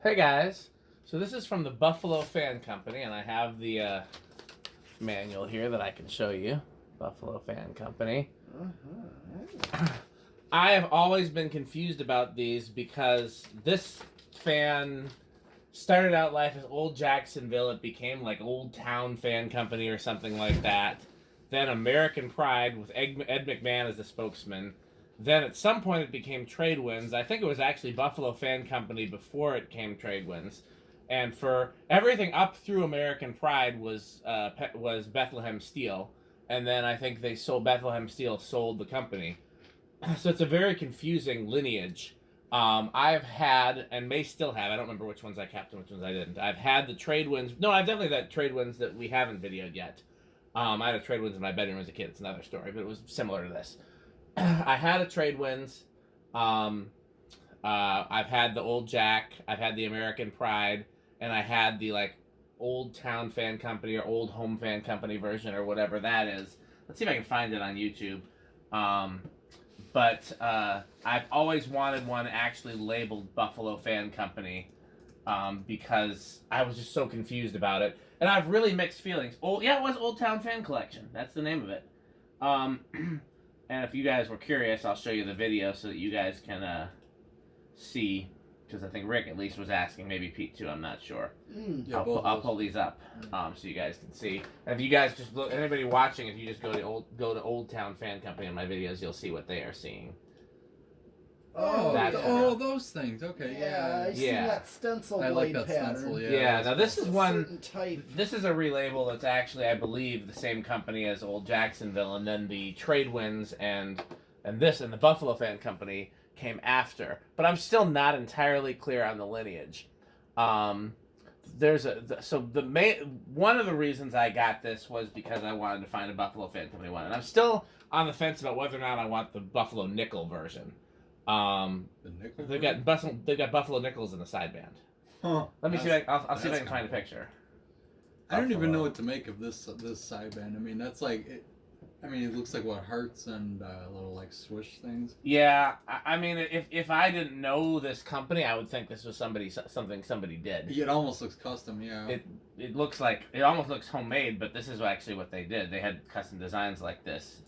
Hey guys, so this is from the Buffalo Fan Company, and I have the manual here that I can show you. Buffalo Fan Company. I have always been confused about these because this fan started out life as Old Jacksonville. It became like Old Town Fan Company or something like that. Then American Pride with Ed McMahon as the spokesman. Then at some point it became Trade Winds. I think it was actually Buffalo Fan Company before it came Trade Winds. And for everything up through American Pride was Bethlehem Steel. And then I think they sold Bethlehem Steel sold the company. So it's a very confusing lineage. I've had, and may still have, I don't remember which ones I kept and which ones I didn't. I've had the Trade Winds. No, I've definitely had Trade Winds that we haven't videoed yet. I had a Trade Winds in my bedroom as a kid. It's another story, but it was similar to this. I had a Trade Winds. I've had the Old Jack. I've had the American Pride, and I had the like Old Town Fan Company or Old Home Fan Company version or whatever that is. Let's see if I can find it on YouTube. But I've always wanted one actually labeled Buffalo Fan Company because I was just so confused about it, and I have really mixed feelings. Oh yeah, it was Old Town Fan Collection. That's the name of it. And if you guys were curious, I'll show you the video so that you guys can see. Because I think Rick at least was asking, maybe Pete too. I'm not sure. Yeah, I'll pull these up so you guys can see. And if you guys just look, anybody watching, if you just go to Old Town Fan Company in my videos, you'll see what they are seeing. Oh, those things. Okay, I see that stencil I like blade that pattern. stencil. Yeah. Now this is one. Certain type. This is a relabel that's actually, I believe, the same company as Old Jacksonville, and then the Trade Winds and the Buffalo Fan Company came after. But I'm still not entirely clear on the lineage. One of the reasons I got this was because I wanted to find a Buffalo Fan Company one, and I'm still on the fence about whether or not I want the Buffalo Nickel version. They've got Buffalo Nichols in the sideband. Huh. Let me see. I'll see if I can find a picture. I don't even know what to make of this sideband. I mean, that's like, it looks like what, hearts and little like swish things. Yeah, I mean, if I didn't know this company, I would think this was something somebody did. It almost looks custom. Yeah. It looks like it almost looks homemade, but this is actually what they did. They had custom designs like this.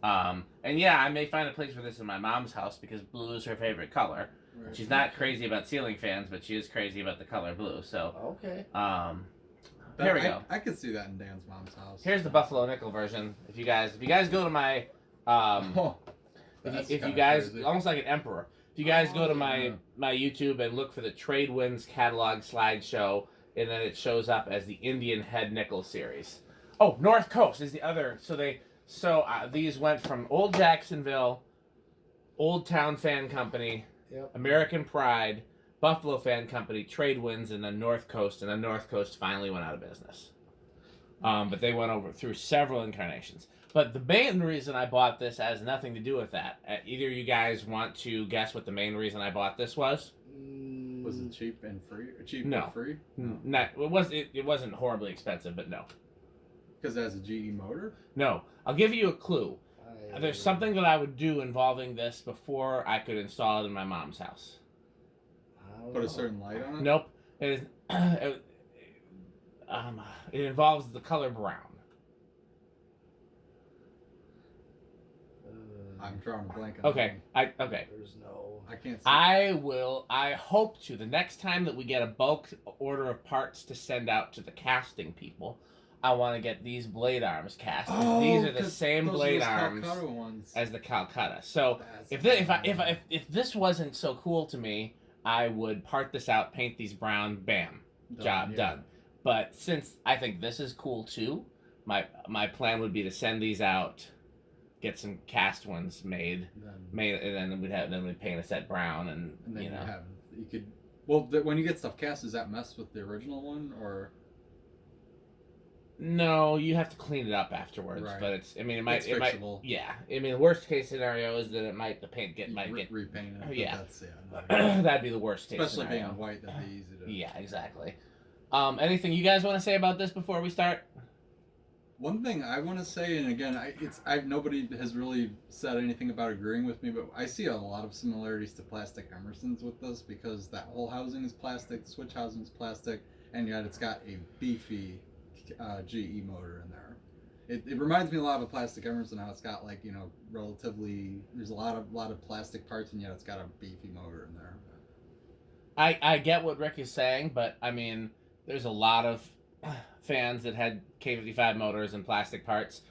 And yeah, I may find a place for this in my mom's house because blue is her favorite color. Right. She's not crazy about ceiling fans, but she is crazy about the color blue. So okay. Here we go. I could see that in Dan's mom's house. Here's the Buffalo Nickel version. If you guys go to my if you guys crazy. Almost like an emperor. If you guys go to my YouTube and look for the Trade Winds catalog slideshow, and then it shows up as the Indian Head Nickel series. Oh, North Coast is the other. So these went from Old Jacksonville, Old Town Fan Company, American Pride, Buffalo Fan Company, Trade Winds, and then North Coast, and then North Coast finally went out of business. But they went through several incarnations. But the main reason I bought this has nothing to do with that. Either you guys want to guess what the main reason I bought this was? Was it cheap and free? No. And free? No. It wasn't horribly expensive, but no. Because it has a GE motor? No. I'll give you a clue. There's something that I would do involving this before I could install it in my mom's house. Put a certain light on it? Nope. It involves the color brown. I'm drawing a blank on okay. Okay. There's no. I can't see. I hope to. The next time that we get a bulk order of parts to send out to the casting people, I want to get these blade arms cast. These are the same blade arms as the Calcutta. So if this wasn't so cool to me, I would part this out, paint these brown, bam, job done. But since I think this is cool too, my plan would be to send these out, get some cast ones made, and then we'd paint a set brown, and then you could. Well, when you get stuff cast, does that mess with the original one or? No, you have to clean it up afterwards. Right. But it's fixable. Yeah, I mean, the worst case scenario is that the paint might get repainted. Yeah, that's, that'd be the worst case especially scenario. being white. That'd be easy to. Yeah, exactly. Anything you guys want to say about this before we start? One thing I want to say, and again, nobody has really said anything about agreeing with me, but I see a lot of similarities to plastic Emersons with this because that whole housing is plastic, the switch housing is plastic, and yet it's got a beefy GE motor in there. It reminds me a lot of a plastic Emerson, how it's got like, you know, relatively, there's a lot of plastic parts, and yet it's got a beefy motor in there. I get what Rick is saying, but I mean, there's a lot of fans that had K55 motors and plastic parts.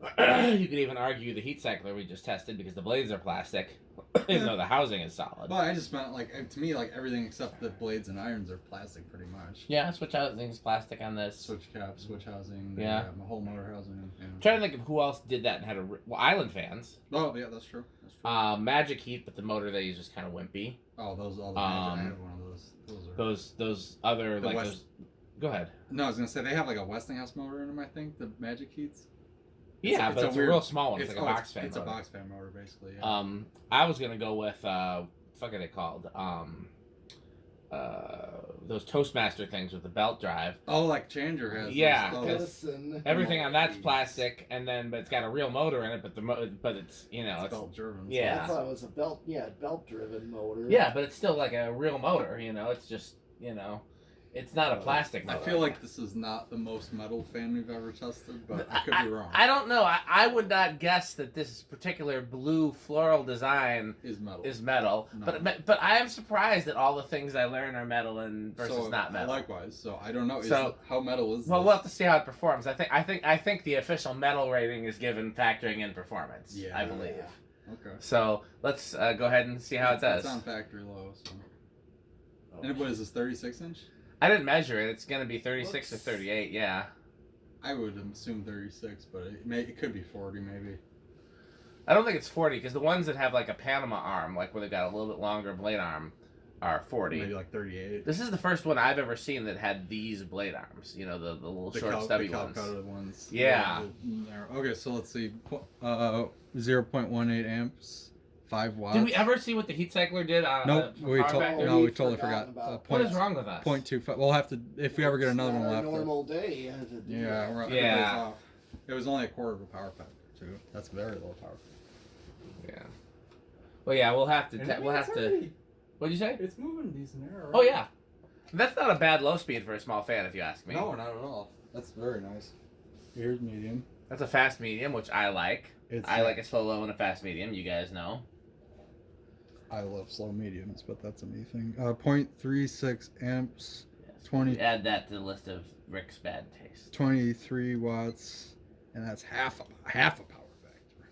You could even argue the heat cycler we just tested because the blades are plastic, even though the housing is solid. Well, I just meant, like, to me, like, everything except the blades and irons are plastic pretty much. Yeah, switch housing's plastic on this. Switch cap, switch housing, yeah. The whole motor housing. Yeah. I'm trying to think of who else did that and had Island fans. Oh, yeah, that's true. That's true. Magic Heat, but the motor they use is kind of wimpy. Oh, those all the I have one of those. Those other, like, those... Go ahead. No, I was going to say, they have, like, a Westinghouse motor in them, I think, the Magic Heats. Yeah, but it's a real small one. It's like a box fan motor. It's a box fan motor, basically, yeah. I was going to go with, fuck are they called? Those Toastmaster things with the belt drive. Oh, like Challenger has. Yeah, because everything on that's plastic, and then but it's got a real motor in it, but it's you know it's belt driven. Yeah, I thought it was a belt driven motor. Yeah, but it's still like a real motor. You know, it's just it's not a plastic motor. I feel like this is not the most metal fan we've ever tested, but I could be wrong. I don't know. I would not guess that this particular blue floral design is metal. No. But I am surprised that all the things I learn are metal and versus not metal. Likewise, so I don't know. How metal is this? Well, we'll have to see how it performs. I think the official metal rating is given factoring in performance. Yeah, I believe. Yeah. Okay. So let's go ahead and see how it does. It's on factory low. So. And what is this? 36-inch? I didn't measure it. It's going to be 36 or 38, yeah. I would assume 36, but it could be 40 maybe. I don't think it's 40 because the ones that have like a Panama arm, like where they've got a little bit longer blade arm, are 40. Maybe like 38. This is the first one I've ever seen that had these blade arms. You know, the little short, stubby ones. Yeah. Okay, so let's see. 0.18 amps. 5 watts. Did we ever see what the heat cycler did? Nope, we totally forgot. What is wrong with us? 0.25. We'll have to, if we ever get another one, we'll have to. Normal day. Yeah, off. It was only a quarter of a power factor too. That's very low power factor. Yeah. Well, yeah, we'll have to. What'd you say? It's moving decent air. Right? Oh yeah, that's not a bad low speed for a small fan, if you ask me. No, not at all. That's very nice. Here's medium. That's a fast medium, which I like. I like a slow low and a fast medium. You guys know. I love slow mediums, but that's a me thing. 0.36 amps. Yes. 20. Add that to the list of Rick's bad taste. 23 watts, and that's half a power factor.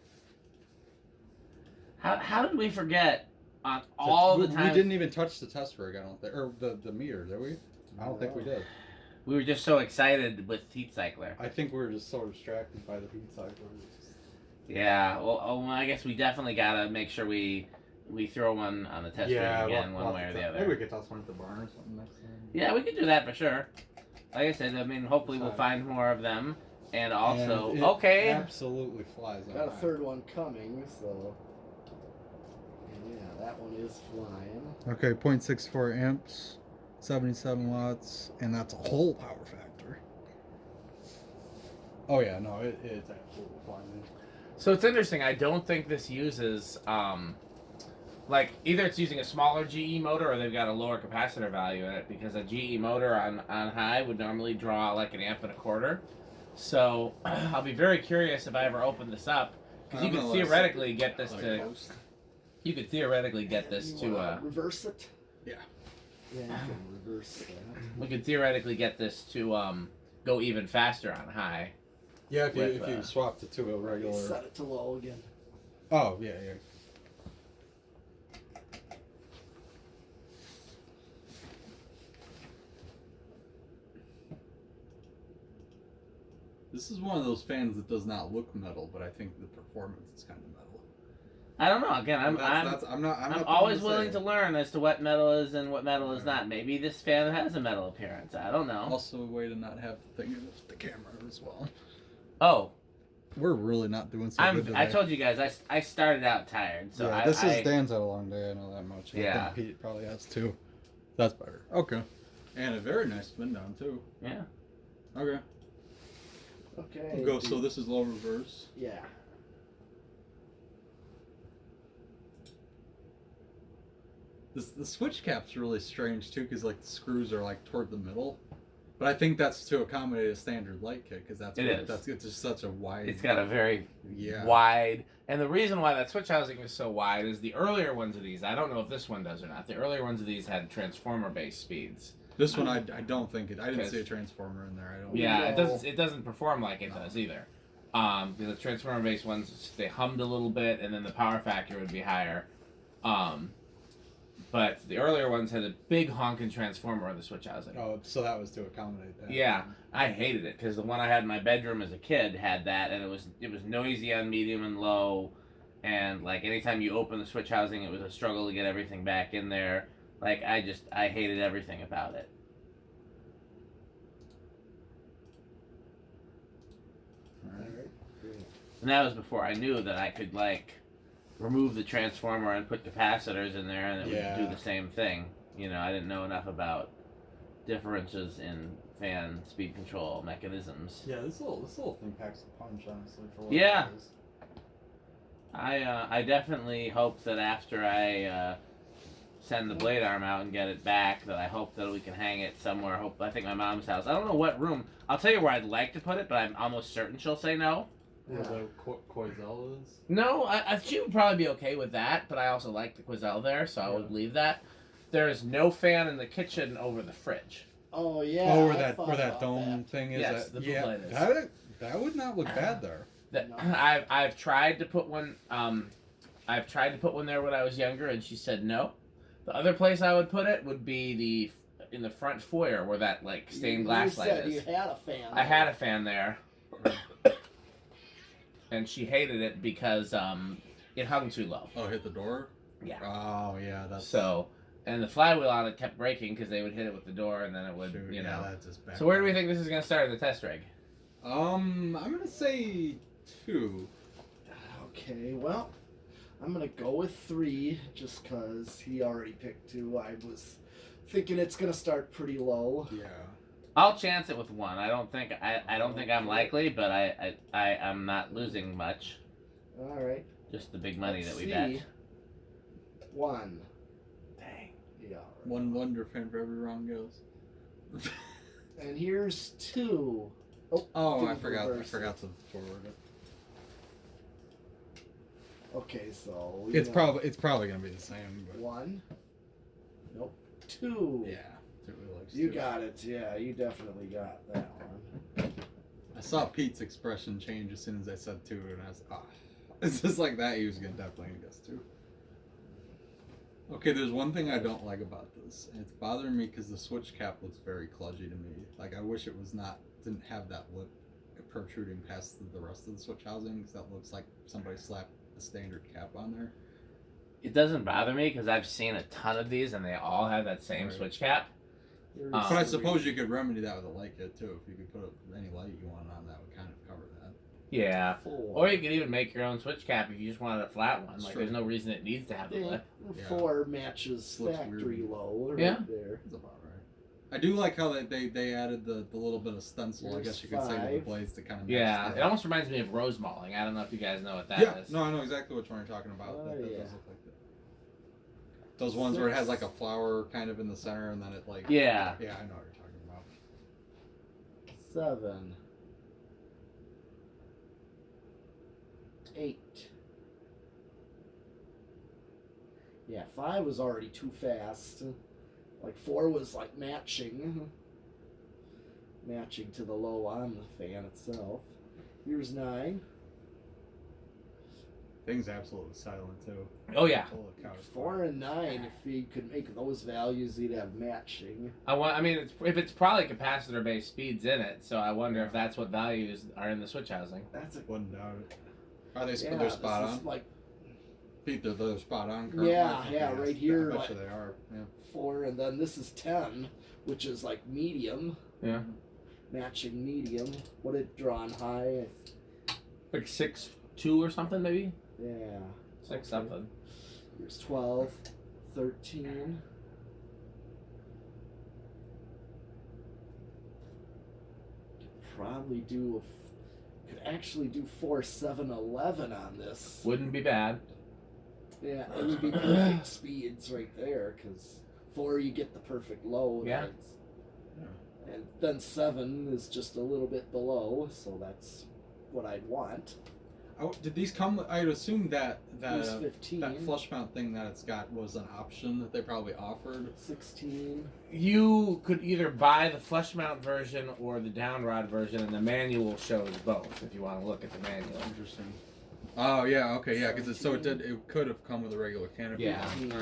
How did we forget on all the time? We didn't even touch the test rig, I don't think, or the meter, did we? I don't think we did. We were just so excited with heat cycler. I think we were just so distracted by the heat cycler. Yeah, well, I guess we definitely gotta make sure we throw one on the test rig again, one way or the other. Maybe we could toss one at the barn or something next time. Yeah, we could do that for sure. Like I said, I mean, hopefully we'll find more of them, and also it absolutely flies. Got a third one coming, so yeah, that one is flying. Okay, 0.64 amps, 77 watts, and that's a whole power factor. Oh yeah, no, it's absolutely flying. So it's interesting. I don't think this uses, like, either it's using a smaller GE motor or they've got a lower capacitor value in it, because a GE motor on high would normally draw like 1.25 amps. So I'll be very curious if I ever open this up, because you could theoretically get this to. You could theoretically get this to. Reverse it. Yeah. Yeah, you can reverse that. We could theoretically get this to go even faster on high. Yeah, if you swap it to a regular. Set it to low again. Oh yeah. This is one of those fans that does not look metal, but I think the performance is kind of metal. I don't know. Again, I'm always willing to learn as to what metal is and what metal is not. Maybe this fan has a metal appearance. I don't know. Also, a way to not have the thing in the camera as well. Oh. We're really not doing so good today. I told you guys, I started out tired. So yeah, Dan's had a long day, I know that much. Yeah. I think Pete probably has too. That's better. Okay. And a very nice spin down too. Yeah. Okay. Okay. Go. So this is low reverse. Yeah. The switch cap's really strange too, because like the screws are like toward the middle. But I think that's to accommodate a standard light kit, because it's just such a wide. It's got a very wide, and the reason why that switch housing is so wide is the earlier ones of these. I don't know if this one does or not. The earlier ones of these had transformer-based speeds. This one I don't think it. I didn't see a transformer in there. I don't. Yeah, it doesn't perform like it does either. Because the transformer-based ones, they hummed a little bit, and then the power factor would be higher. But the earlier ones had a big honking transformer on the switch housing. Oh, so that was to accommodate that. Yeah, I hated it because the one I had in my bedroom as a kid had that, and it was noisy on medium and low, and like anytime you open the switch housing, it was a struggle to get everything back in there. Like I hated everything about it. Alright. And that was before I knew that I could like remove the transformer and put capacitors in there, and it would do the same thing. You know, I didn't know enough about differences in fan speed control mechanisms. Yeah, this little thing packs a punch, honestly. For what it is. I definitely hope that after I send the blade arm out and get it back, that I hope that we can hang it somewhere. I think my mom's house. I don't know what room. I'll tell you where I'd like to put it, but I'm almost certain she'll say no. Where the Quoizel is? No, she would probably be okay with that, but I also like the Quoizel there, so I would leave that. There is no fan in the kitchen over the fridge. Oh yeah. Oh, where that dome thing is. Yes, the blue light is. That would not look bad there. I've tried to put one. I've tried to put one there when I was younger, and she said no. The other place I would put it would be in the front foyer where that like stained glass light is. You had a fan. I had a fan there. And she hated it because it hung too low. Oh, hit the door? Yeah. Oh, yeah. That's so, and the flywheel on it kept breaking because they would hit it with the door, and then it would, you know. That's just bad. So where do we think this is going to start in the test rig? I'm gonna say 2. Okay, well, I'm gonna go with 3 just because he already picked 2. I was thinking it's gonna start pretty low. Yeah. I'll chance it with 1. I don't think I'm likely, but I'm not losing much. All right. Just the big money that we bet. 1. Dang. Yeah. One wonder fan for every round goes. And here's 2. Oh, I forgot to forward it. Okay, so it's probably gonna be the same. But... 1. Nope. 2. Yeah. You got it. Yeah, you definitely got that one. I saw Pete's expression change as soon as I said 2, and I was it's just like that. He was definitely gonna guess 2. Okay, there's one thing I don't like about this, and it's bothering me because the switch cap looks very kludgy to me. Like I wish it didn't have that lip protruding past the rest of the switch housing, because that looks like somebody slapped a standard cap on there. It doesn't bother me because I've seen a ton of these, and they all have that same switch cap. But I suppose you could remedy that with a light kit too. If you could put any light you want on, that would kind of cover that. Yeah. 4. Or you could even make your own switch cap if you just wanted a flat one. Like, True. there's no reason it needs to have the lip. 4 matches factory low right there. That's about right. I do like how they added the little bit of stencil, Here's I guess you could say, to the blades to kind of it almost reminds me of rose mauling. I don't know if you guys know what that is. No, I know exactly which one you're talking about. That does look like that. Those ones 6. where it has like a flower kind of in the center, and then it like... Yeah. Yeah, I know what you're talking about. 7. 8. Yeah, 5 was already too fast. Like 4 was like matching to the low on the fan itself. Here's 9. Thing's absolutely silent too. Oh yeah. 4 and 9. If you could make those values, you'd have matching. If it's probably capacitor based speeds in it, so I wonder if that's what values are in the switch housing. Wouldn't doubt it. Are they're spot on? Like, Pete, they're spot on currently? Yeah, right here. I bet you they are. Yeah. 4, and then this is 10, which is like medium. Yeah. Matching medium. What it drawn high? Like 6.2 or something maybe? Yeah. 6 something. Here's 12, 13. Probably do Could actually do 4, 7, 11 on this. Wouldn't be bad. Yeah, it would be perfect speeds right there, because 4 you get the perfect load. Yeah. And then 7 is just a little bit below, so that's what I'd want. Oh, did these come? I'd assume that Here's 15. that flush mount thing that it's got was an option that they probably offered. 16. You could either buy the flush mount version or the down rod version, and the manual shows both. If you want to look at the manual. Interesting. Oh yeah, okay, yeah, because it could have come with a regular canopy. Yeah. All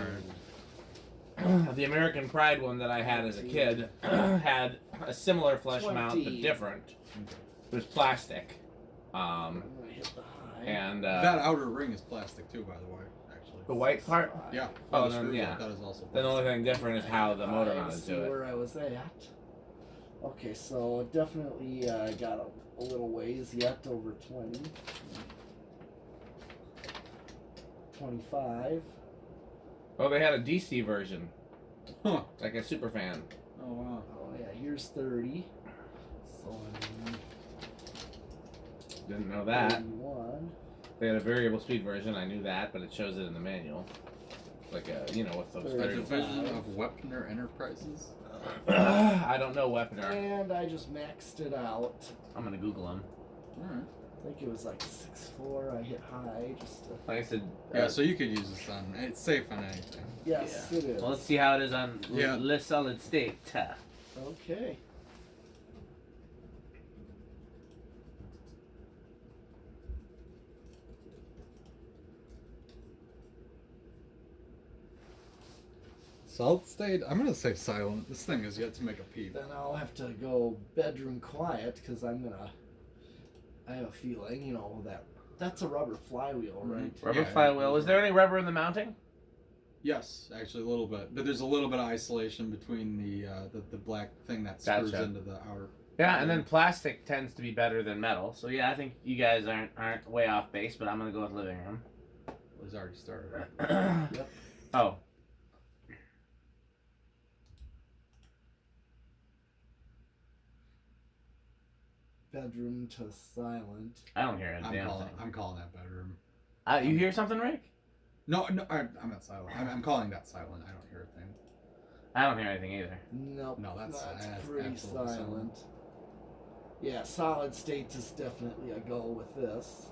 right. The American Pride one that I had as a kid had a similar flush mount, but 20. different. It was plastic. I'm gonna hit the high. And that outer ring is plastic too, by the way. Actually. the white part. Yeah. Oh, the then, screws, yeah. That is also. Then the only thing different is how the motor I mounted see to it. where I was at. Okay, so definitely got a little ways yet, over 20. 25. Oh, they had a DC version, Huh. like a super fan. Oh wow. Oh yeah, here's 30. So Didn't know that. 31. They had a variable speed version. I knew that, but it shows it in the manual. Like a, with those. A 35. division of Wepner Enterprises. I don't know Weaponer. And I just maxed it out. I'm gonna Google them. All right. I think it was like 6.4. I hit high just to. Like I said. Yeah, so you could use this on. It's safe on anything. Yes, Yeah. it is. Well, let's see how it is on Yeah. less solid state. Okay. Solid state. I'm gonna say silent. This thing has yet to make a peep. Then I'll have to go bedroom quiet because I have a feeling, that's a rubber flywheel, right? Rubber Yeah, flywheel. Is there any rubber in the mounting? Yes, actually a little bit, but there's a little bit of isolation between the black thing that screws Gotcha. into the outer. Yeah, and then plastic tends to be better than metal. So yeah, I think you guys aren't way off base, but I'm gonna go with living room. It was already started. Yep. Oh. Bedroom to silent. I don't hear a damn I'm calling that bedroom. thing. You hear something, Rick? No, I'm not silent. I'm calling that silent. I don't hear a thing. I don't hear anything either. Nope. No, that's pretty absolutely silent. Yeah, solid state is definitely a go with this.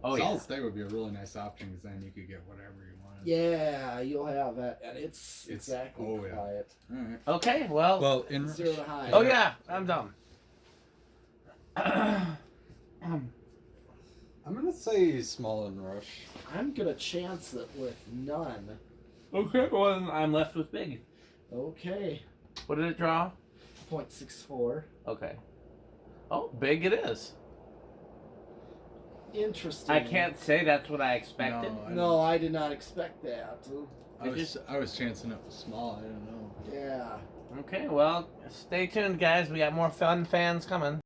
Oh Solid yeah. state would be a really nice option because then you could get whatever you want. Yeah, you'll have that, and it's exactly oh, yeah. quiet. All right. Okay. Well. Well, in 0 to high. Oh yeah, I'm done. I'm gonna say small and rush. I'm gonna chance it with none. Okay. Well, then I'm left with big. Okay. What did it draw? 0.64. Okay. Oh, big it is. Interesting. I can't say that's what I expected. No, I did not expect that. I was chancing it with small. I don't know. Yeah. Okay, well, stay tuned, guys. We got more fun fans coming.